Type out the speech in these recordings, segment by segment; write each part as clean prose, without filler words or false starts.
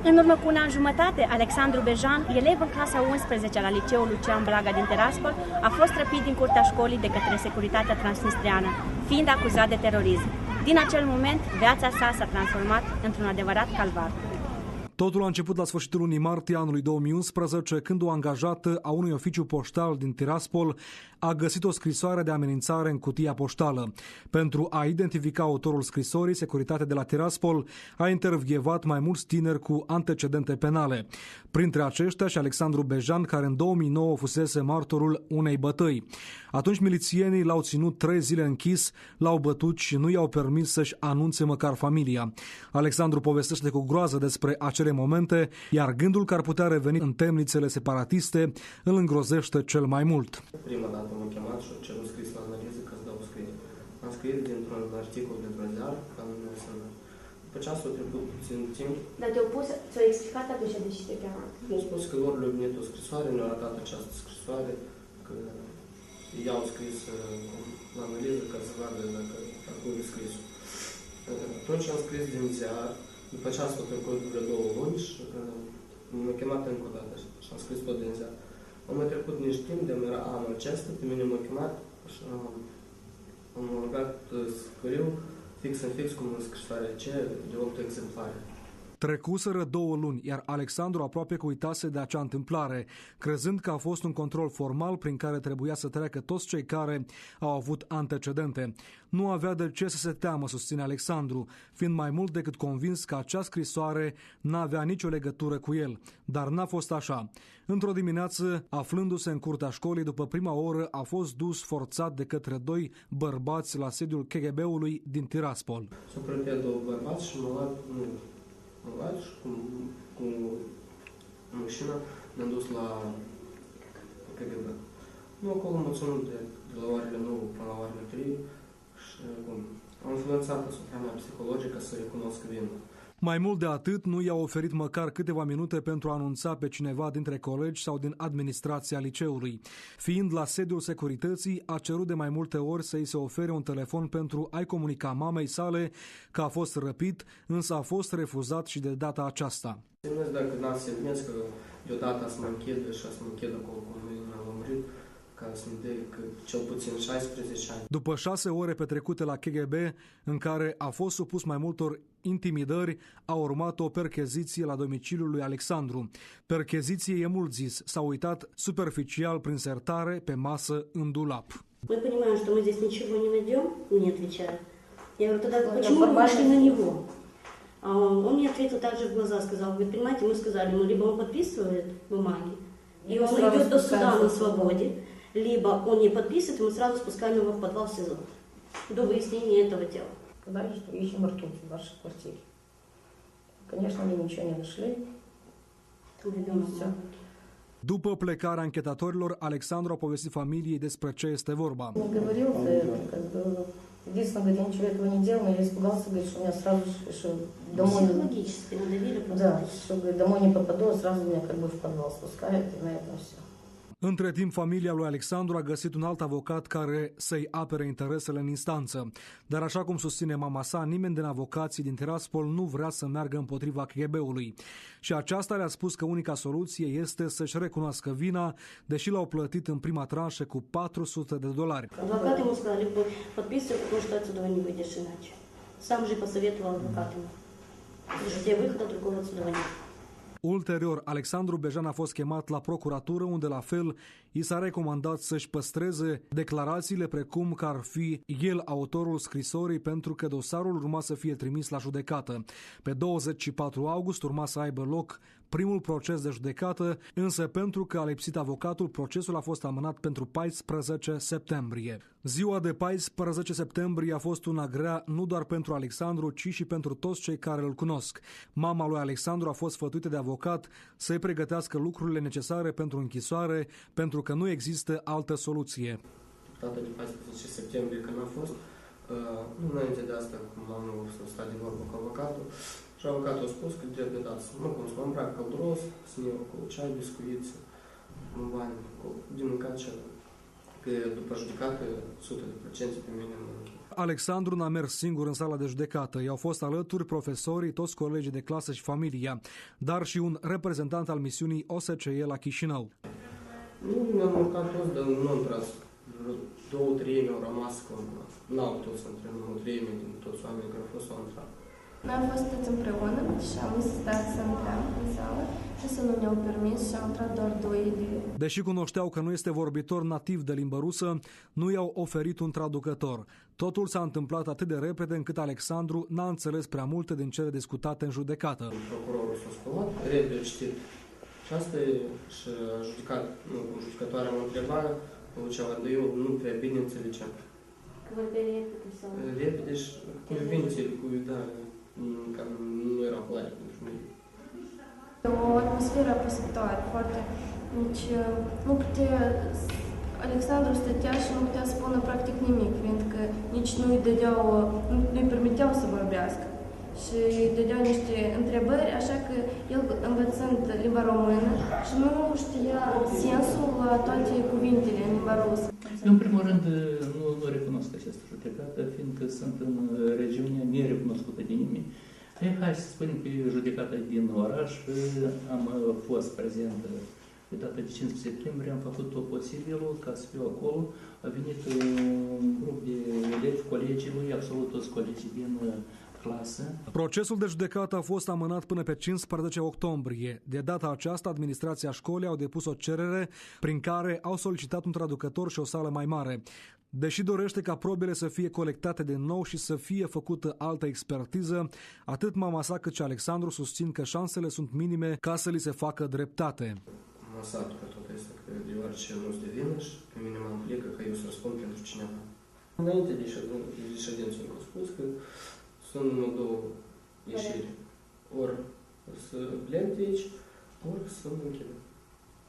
În urmă cu un an jumătate, Alexandru Bejan, elev în clasa 11 la liceul Lucian Blaga din Tiraspol, a fost răpit din curtea școlii de către securitatea transnistreană, fiind acuzat de terorism. Din acel moment, viața sa s-a transformat într-un adevărat calvar. Totul a început la sfârșitul lunii martie anului 2011, când o angajată a unui oficiu poștal din Tiraspol a găsit o scrisoare de amenințare în cutia poștală. Pentru a identifica autorul scrisorii, securitatea de la Tiraspol a intervievat mai mulți tineri cu antecedente penale. Printre aceștia și Alexandru Bejan, care în 2009 fusese martorul unei bătăi. Atunci milițienii l-au ținut 3 zile închis, l-au bătut și nu i-au permis să-și anunțe măcar familia. Alexandru povestește cu groază despre acele momente, iar gândul că ar putea reveni în temnițele separatiste îl îngrozește cel mai mult. Prima dată m-a chemat și a cerut scris la analiză că îți dau scriere. Am scris dintr-un articol dintr-un ziar, ca nu mi-a sunat. După ce a trecut puțin timp... Dar te-au pus, ți-au explicat atunci de ce te cheamă? Mi-au spus că lor le-au venit o scrisoare, ne-au arătat această scrisoare, că i-au scris la analiză ca să vadă dacă acolo e scrisul. Atunci am scris din ziar, după ce a trecut vreo 2 luni și m-a chemat încă o dată și am scris tot din ziar. Am mai trecut niște timp, de-mi era anul acesta, pe mine m-a chemat și am rugat să scriu fix în fix cum în scrisoarea aceea de 8 exemplare. Trecuseră 2 luni, iar Alexandru aproape că uitase de acea întâmplare, crezând că a fost un control formal prin care trebuia să treacă toți cei care au avut antecedente. Nu avea de ce să se teamă, susține Alexandru, fiind mai mult decât convins că acea scrisoare n-avea nicio legătură cu el. Dar n-a fost așa. Într-o dimineață, aflându-se în curtea școlii, după prima oră, a fost dus forțat de către 2 bărbați la sediul KGB-ului din Tiraspol. S-au prătit 2 bărbați și m-au luat și cu mașina ne-am dus la KGB. Nu, acolo m-a ținut de la orele 9 până la orele 3 și am influențat asupra mea psihologică să recunosc vină. Mai mult de atât, nu i-a oferit măcar câteva minute pentru a anunța pe cineva dintre colegi sau din administrația liceului. Fiind la sediul securității, a cerut de mai multe ori să îi se ofere un telefon pentru a-i comunica mamei sale că a fost răpit, însă a fost refuzat și de data aceasta. Semnesc dacă n-a semnesc că deodată să mă închidă și să mă închidă acolo cum m-am lămurit, ca să-mi dea că cel puțin 16 ani. După 6 ore petrecute la KGB, în care a fost supus mai multor intimidări, a urmat o percheziție la domiciliul lui Alexandru. Percheziție e mult zis, s-a uitat superficial prin sertare, pe masă, în dulap. Мы понимаем, что мы здесь ничего не найдем, мне отвечает. Я говорю, тогда почему вы вышли на него? Он мне ответил также в глаза, сказал, вы понимаете, мы сказали, ну либо он подписывает бумаги, и он идет до суда на свободе, либо он не подписывает, и мы сразу спускаем его в подвал СИЗО до выяснения этого дела. Сказали, что ищем ртуть в вашей квартире. Конечно, мы ничего не нашли. După plecarea anchetatorilor, Alexandru a povestit familiei despre ce este vorba. Он говорил, единственное, говорит, я ничего этого не делал, но я испугался, говорит, что у меня сразу, что домой... Психологически надавили просто. Да, что, говорит, домой не попаду, а сразу меня как бы в подвал спускают, и на этом все. Între timp, familia lui Alexandru a găsit un alt avocat care să-i apere interesele în instanță. Dar așa cum susține mama sa, nimeni din avocații din Tiraspol nu vrea să meargă împotriva KGB-ului. Și aceasta le-a spus că unica soluție este să-și recunoască vina, deși l-au plătit în prima tranșă cu $400. Адвокат ему сказали, подписывай, потому что отсюда не выйдешь иначе. Сам же посоветовал адвокат ему. Потому что тебе выхода другого отсюда нет. Ulterior, Alexandru Bejan a fost chemat la procuratură, unde la fel i s-a recomandat să-și păstreze declarațiile precum că ar fi el autorul scrisorii, pentru că dosarul urma să fie trimis la judecată. Pe 24 august urma să aibă loc primul proces de judecată, însă pentru că a lipsit avocatul, procesul a fost amânat pentru 14 septembrie. Ziua de 14 septembrie a fost una grea nu doar pentru Alexandru, ci și pentru toți cei care îl cunosc. Mama lui Alexandru a fost sfătuită de avocat să-i pregătească lucrurile necesare pentru închisoare, pentru că nu există altă soluție. Data de 14 septembrie când a fost, înainte de asta, cum am stat de vorbă cu avocatul, și avocatul a spus că trebuie de dată, nu cum să mă îmbrac călduros, să ne iau cu ceai, biscuiți, bani, din mâncat ceva. Că după judecată, 100% pe mine mă închid. Alexandru n-a mers singur în sala de judecată. I-au fost alături profesorii, toți colegii de clasă și familia, dar și un reprezentant al misiunii OSCE la Chișinău. Nu, ne-am urcat toți, dar nu am tras. Două treimi au rămas, că n-au putut să intre, o treime din toți oamenii care au fost au intrat. Noi am fost toți împreună și am insistat să intrăm în sală și să nu ne-au permis și au intrat doar doi de... Deși cunoșteau că nu este vorbitor nativ de limbă rusă, nu i-au oferit un traducător. Totul s-a întâmplat atât de repede încât Alexandru n-a înțeles prea multe din cele discutate în judecată. Procurorul s-a sculat, repede citit. Și asta e, și judecătoarea mă întreba ceva, dar eu nu prea bine înțelegeam. Că vorbea repede sau... Repede și cuvintele, cam nu erau clare pentru mine. O atmosferă apăsătoare, foarte... Deci, nu putea... Alexandru stătea și nu putea spune practic nimic, fiindcă nici nu-i permiteau să vorbească. Și îi dădeau niște întrebări, așa că el, învățând limba română, și nu știa sensul la toate cuvintele în limba rusă. Eu, în primul rând, nu recunosc această judecată, fiindcă sunt în regiune nerecunoscută de nimeni. Hai să spunem că judecata din oraș am fost prezentă pe data de 15 septembrie, am făcut tot posibilul ca să fiu acolo. A venit un grup de elevi, colegii lui, absolut toți colegii din clasă. Procesul de judecată a fost amânat până pe 15 octombrie. De data aceasta, administrația școlii au depus o cerere prin care au solicitat un traducător și o sală mai mare. Deși dorește ca probele să fie colectate din nou și să fie făcută altă expertiză, atât mama sa cât și Alexandru susțin că șansele sunt minime ca să li se facă dreptate. Mă satur că tot este, că deoarece nu-s de vină și pe mine mă implică că eu să răspund pentru cineva. Înainte de ședință mi-au spus că sunt numai două ieșiri. Ori să plec de aici, ori să mă închid.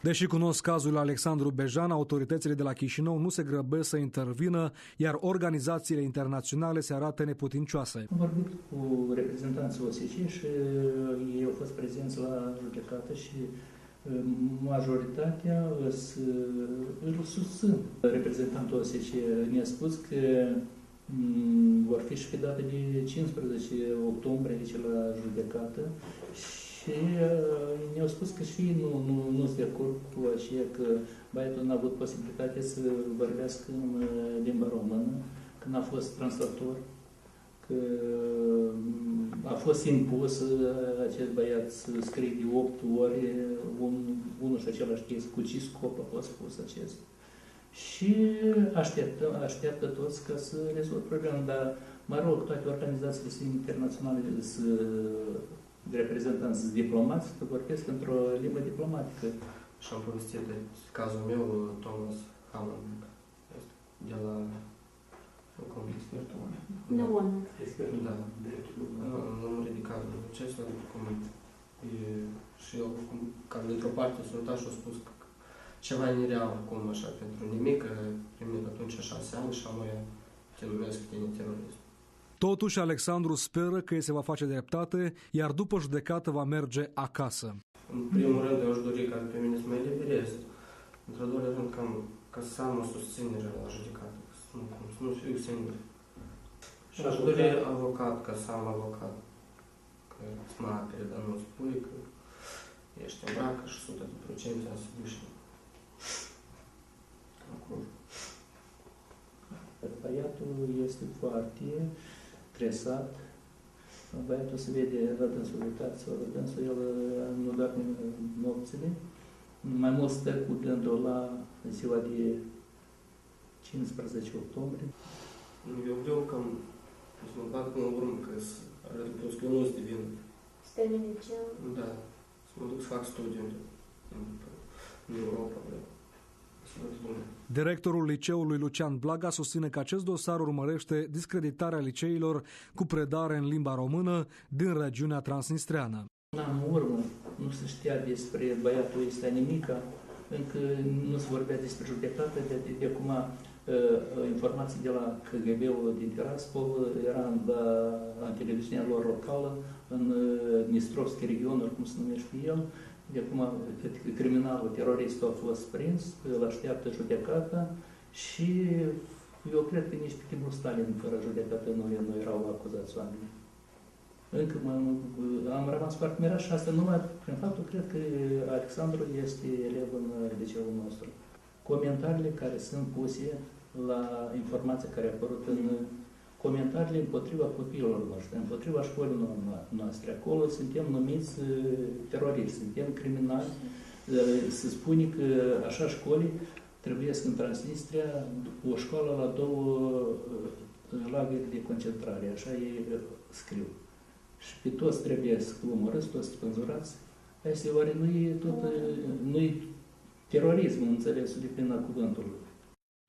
Deși cunosc cazul lui Alexandru Bejan, autoritățile de la Chișinău nu se grăbesc să intervină, iar organizațiile internaționale se arată neputincioase. Am vorbit cu reprezentanții OSCE și ei au fost prezenți la judecată și majoritatea îl susțin. Reprezentantul OSCE ne-a spus că vor fi și pe data de 15 octombrie aici la judecată și ne-au spus că și ei nu sunt de acord cu aceea că băiatul n-a avut posibilitatea să vorbească în limba română, că n-a fost translator, că a fost impus acest băiat să scrie de 8 ori unul și același chestie, cu ce scop a fost pus acest. Și așteaptă toți ca să rezolvă problema, dar mă rog, toate organizațiile internaționale de reprezentanți diplomați că vorbesc într-o limbă diplomatică. Și am povestit de cazul meu, Thomas Hammond, de la Nu, bun. Da, am ridicat acesta, și eu, cam dintr-o parte, s-a uitat și a spus că ceva nereal acum, așa, pentru nimic, că primit atunci 6 ani și amoi te numesc pe tine terorist. Totuși, Alexandru speră că îi se va face dreptate, iar după judecată va merge acasă. În primul rând, eu aș dori ca pe mine să mă eliberez. Într-al doilea rând, ca să am o susținere la judecată, să nu fiu singur. Și aș dori avocat, ca să am avocat. Că să mă apere, dar nu spui că ești în bracă și 100% să duci acolo. Băiatul este foarte stresat. Băiatul se vede la dânsul, uitați-vă, la dânsul, el nu doarme nopțile. Mai mult stă cu gândul la ziua de 15 octombrie. Eu vreau că să mă bag până la urmă, că arăt că eu nu sunt de vină. Să termine ce? Da, să mă duc să fac studiu în Europa, vreau. Directorul liceului Lucian Blaga susține că acest dosar urmărește discreditarea liceilor cu predare în limba română din regiunea transnistreană. Un an în urmă nu se știa despre băiatul ăsta nimica, încă nu se vorbea despre judecată, de acum informații de la KGB-ul din Tiraspol era în televiziunea lor locală, în Dnistrovski region, cum se numește el. De acum criminalul, teroristul a fost prins, îl așteaptă judecata și Eu cred că nici pe timpul Stalin, fără judecată, nu erau acuzați oameni. Încă am rămas foarte mirat și asta numai prin faptul, cred că Alexandru este elev în liceul nostru. Comentariile care sunt puse la informația care a apărut în comentariile împotriva copiilor noștri, împotriva școlii noastre. Acolo suntem numiți teroriști, suntem criminali. Se spune că așa școli trebuie în Transnistria o școală la 2 lagări de concentrare, așa ei scriu. Și pe toți trebuie să omorâți, toți spânzurați. Asta oare nu-i terorism în înțelesul de plin al cuvântului.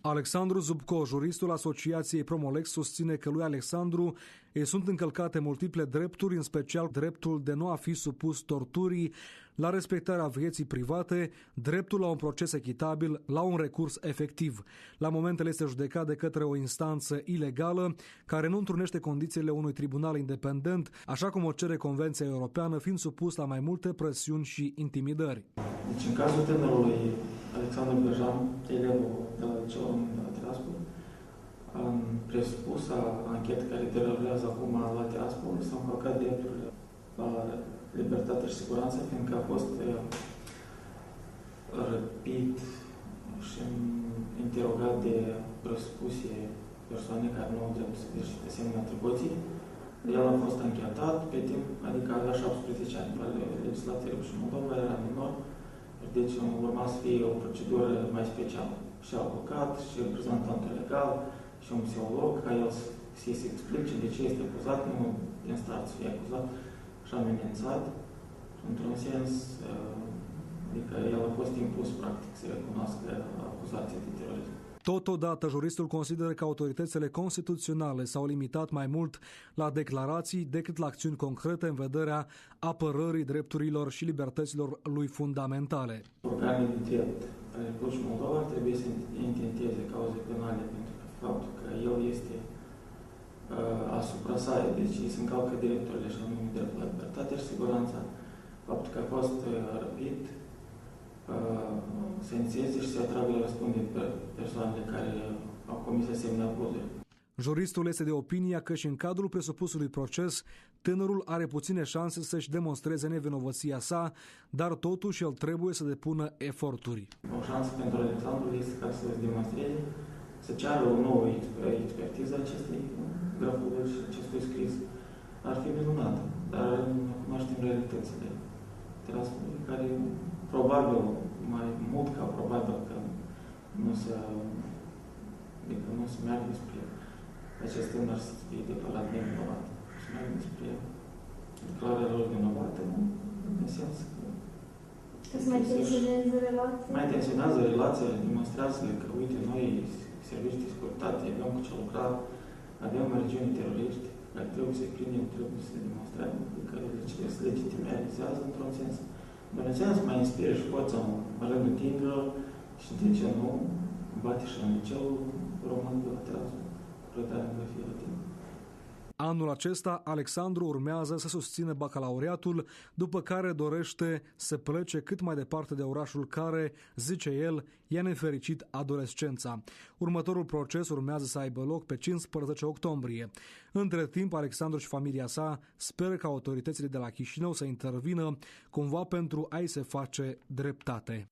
Alexandru Zubco, juristul Asociației Promolex, susține că lui Alexandru îi sunt încălcate multiple drepturi, în special dreptul de nu a fi supus torturii, la respectarea vieții private, dreptul la un proces echitabil, la un recurs efectiv. La momentele este judecat de către o instanță ilegală, care nu întrunește condițiile unui tribunal independent, așa cum o cere Convenția Europeană, fiind supus la mai multe presiuni și intimidări. Deci, în cazul tânărului Alexandru Berjan, elevul de la liceul de la Tiraspol, în presupusa anchetă care derulează acum la Tiraspol, s-au încălcat drepturile la libertate și siguranță, fiindcă a fost răpit și interogat de presupuse persoane care nu au dreptul să exercite asemenea atribuții. El a fost anchetat pe timp, adică avea 17 ani, legislativ și Moldova era minor. Deci urma să fie o procedură mai specială. Și avocat, și reprezentantul legal, și un psiholog, ca el să se explice de ce este acuzat, nu din start să fie acuzat și amenințat. Într-un sens, adică el a fost impus, practic, să recunoască acuzații de terorism. Totodată, juristul consideră că autoritățile constituționale s-au limitat mai mult la declarații decât la acțiuni concrete în vederea apărării drepturilor și libertăților lui fundamentale. Organele de drept ale Republicii Moldova trebuie să intenteze cauze penale pentru faptul că el este asupra sa, deci se încalcă drepturile și anume dreptul la libertate și siguranța, faptul că a fost răpit, să înțelege și să atragă la răspundere persoanele care au comis asemenea abuzuri. Juristul este de opinia că și în cadrul presupusului proces, tânărul are puține șanse să-și demonstreze nevinovăția sa, dar totuși el trebuie să depună eforturi. O șansă pentru Alexandru este ca să demonstreze, să ceară o nouă expertiză acestei grafului și acestui scris. Ar fi minunat, dar nu cunoaștem realitățile Tiraspolului, care probabil, mai mult ca probabil că nu se meargă spre acest tânăr să fie declarat nevinovat. Se meargă spre declararea lor vinovată, în sens că se mai tensionează relația? Mai tensionează relația, demonstrează că, uite, noi, servicii de securitate, avem cu ce lucra, avem regiuni teroriști, care trebuie să-i prindem, trebuie să demonstrăm, că se legitimizează într-un sens. Dumnezeu să mai inspire și poți în rândul tinerilor și de ce nu bate și în liceul român de la Tiraspol, predarea în grafie latină. Anul acesta, Alexandru urmează să susțină bacalaureatul, după care dorește să plece cât mai departe de orașul care, zice el, i-a nefericit adolescența. Următorul proces urmează să aibă loc pe 15 octombrie. Între timp, Alexandru și familia sa speră ca autoritățile de la Chișinău să intervină cumva pentru a-i se face dreptate.